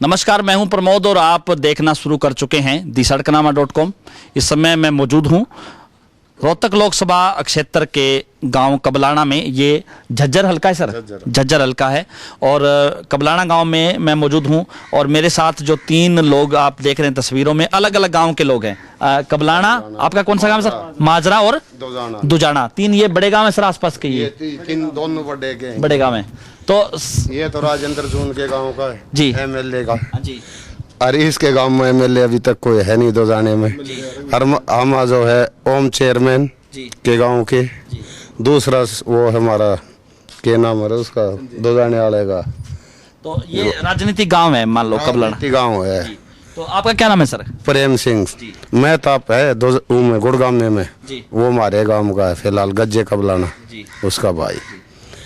नमस्कार, मैं हूं प्रमोद और आप देखना शुरू कर चुके हैं दी-सड़कनामा.com। इस समय मैं मौजूद हूं रोहतक लोकसभा क्षेत्र के गांव कबलाना में। ये झज्जर हल्का है सर, झज्जर हल्का है। और कबलाना गांव में मैं मौजूद हूं और मेरे साथ जो तीन लोग आप देख रहे हैं तस्वीरों में, अलग अलग गांव के लोग हैं। कबलाना आपका कौन सा गांव है सर? माजरा और दुजाना, तीन ये बड़े गांव है सर आसपास के? ये तीन दोनों बड़े गांव है। तो ये तो राजेंद्र जून के गांव का है जी, एमएलए का जी। और इसके गांव में एमएलए अभी तक कोई है नहीं दुजाने में। हम जो है ओम चेयरमैन के गांव के। दूसरा वो हमारा क्या नाम है उसका, दुजाने वाले का। तो ये राजनीतिक गांव है, मान लो कबलाना गांव है। तो आपका क्या नाम है सर? प्रेम सिंह। मैं ताप है गुड़गांव में वो हमारे गांव का है फिलहाल, गज्जे कबलाना उसका भाई।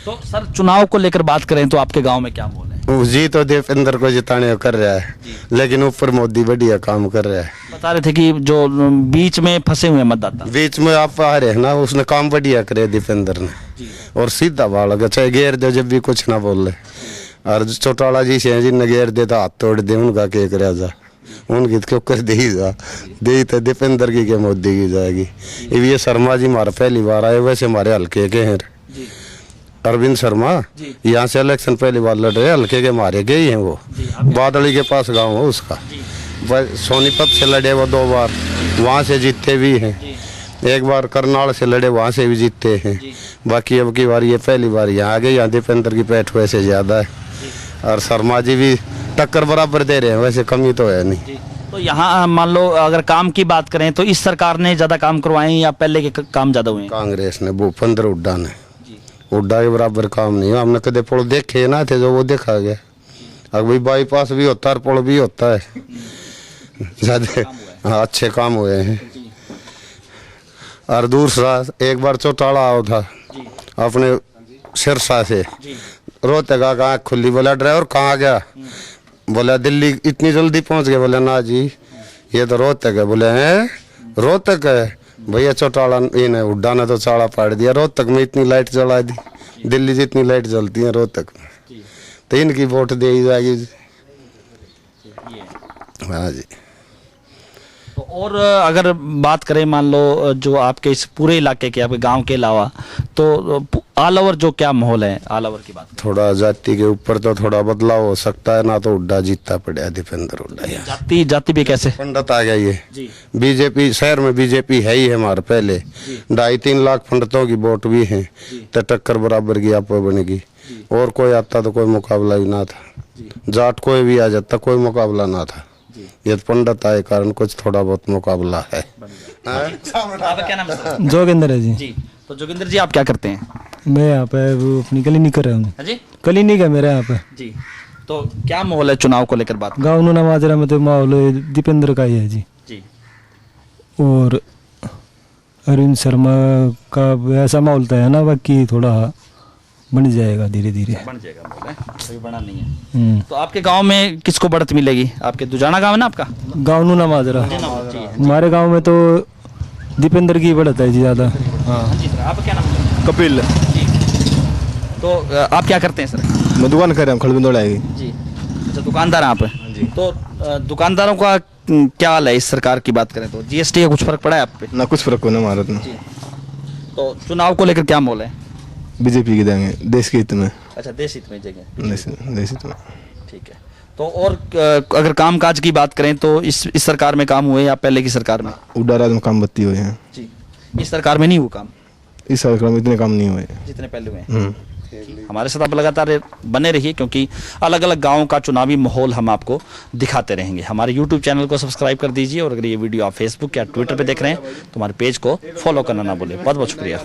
तो सर चुनाव को लेकर बात करें तो आपके गांव में क्या बोल है? जी तो दीपेंद्र को जिताने कर रहा है, लेकिन ऊपर मोदी बढ़िया काम कर रहा है। बता रहे थे कि जो बीच में फंसे हुए मतदाता, बीच में आप आ रहे हैं ना, उसने काम बढ़िया करे दीपेंद्र ने। और सीधा बालक चाहे घेर दे जब भी कुछ ना बोले। और चौटाला जी से जिनने घेर दे तो हाथ तोड़ दे, उनका के करे जा, उनकी क्यों कर दे तो दीपेंद्र की के मोदी की जाएगी। ये शर्मा जी हमारा पहली बार आए, वैसे हमारे हल्के के हैं अरविंद शर्मा, यहाँ से इलेक्शन पहली बार लड़ रहे, हल्के के मारे गए हैं वो। बादली के पास गांव है उसका। सोनीपत से लड़े वो 2 बार, वहाँ से जीते भी हैं। एक बार करनाल से लड़े, वहाँ से भी जीते हैं। बाकी अब की बार ये पहली बार यहाँ आ गए। यहाँ दीपेंद्र की पैठ वैसे ज़्यादा है और शर्मा जी भी टक्कर बराबर दे रहे हैं, वैसे कमी तो है नहीं। तो यहाँ मान लो अगर काम की बात करें तो इस सरकार ने ज्यादा काम करवाए या पहले के काम ज्यादा हुए? कांग्रेस ने भूपेंद्र हुड्डा ने, हुड्डा के बराबर काम नहीं। हमने कदे पुल देखे ना थे जो वो देखा गया। अब भाई बाईपास भी होता है, पुल भी होता है ज्यादा। हाँ, अच्छे काम हुए हैं। और दूसरा एक बार चौटाला आओ था अपने सिरसा से, रोते का खुली। बोला ड्राइवर कहाँ गया? बोला दिल्ली। इतनी जल्दी पहुंच गए? बोले ना जी ये तो रोहतक है। बोले हैं रोहतक है? भैया चौटाला इन्हें हुड्डा ने तो चाड़ा पाड़ दिया। रोहतक में इतनी लाइट जला दी, दिल्ली जितनी लाइट जलती है रोहतक में, तो इनकी वोट दे ही जाएगी। हाँ जी। तो और अगर बात करें मान लो जो आपके इस पूरे इलाके के, आपके गांव के अलावा, तो ऑल ओवर जो क्या माहौल है ऑल ओवर की बात? थोड़ा जाति के ऊपर तो थोड़ा बदलाव हो सकता है ना, तो हुड्डा जीतता पड़ा, दीपेंद्र हुड्डा। जाति भी कैसे? पंडित आ गया ये बीजेपी शहर में, बीजेपी है ही हमारे पहले 2.5-3 लाख पंडितों की वोट भी है, तो टक्कर बराबर की आप बनेगी। और कोई आता तो कोई मुकाबला ही ना था, जाट कोई भी आ जाता कोई मुकाबला ना था। ये पंडित आए कारण कुछ थोड़ा बहुत मुकाबला है। आपका क्या नाम है? जोगिंदर है जी। तो जोगिंदर जी आप क्या करते हैं? मैं यहाँ पे वो अपनी क्लिनिक कर रहा हूँ जी। क्लिनिक है मेरे यहाँ पे जी। तो क्या माहौल है चुनाव को लेकर बात? गाँव नूना माजरा में तो माहौल दीपेंद्र का ही है जी। और अरविंद शर्मा का ऐसा माहौल तो है ना, बाकी थोड़ा बन जाएगा धीरे धीरे। बन जाएगा, अभी बना नहीं है। तो आपके गांव में किसको बढ़त मिलेगी? आपके दुजाना गांव है ना आपका? गाँव नूना माजरा। हमारे गाँव में तो दीपेंद्र की बढ़त है जी ज़्यादा। हाँ। आपका क्या नाम है? कपिल। तो आप क्या करते हैं सर? मैं दुकान कर रहा हूँ खड़बिंदोड़ा की जी। अच्छा, दुकानदार हैं आप? जी। तो दुकानदारों का क्या हाल है इस सरकार की बात करें तो? जीएसटी का कुछ फर्क पड़ा है आप पे? ना कुछ फर्क होना भारत में। तो चुनाव को लेकर क्या माहौल है? बीजेपी की देंगे देश के हित में। अच्छा, देश हित में जगह। देश हित में, ठीक है। तो और अगर कामकाज की बात करें तो इस सरकार में काम हुए या पहले की सरकार में? उड्डा राज में काम बत्ती हुए हैं जी। इस सरकार में नहीं हुआ काम? इस सरकार में इतने काम नहीं हुए जितने पहले हुए। हमारे साथ आप लगातार बने रहिए क्योंकि अलग अलग गाँव का चुनावी माहौल हम आपको दिखाते रहेंगे। हमारे YouTube चैनल को सब्सक्राइब कर दीजिए और अगर ये वीडियो आप फेसबुक या ट्विटर पे देख रहे हैं तो हमारे पेज को फॉलो करना ना भूलें। बहुत बहुत शुक्रिया।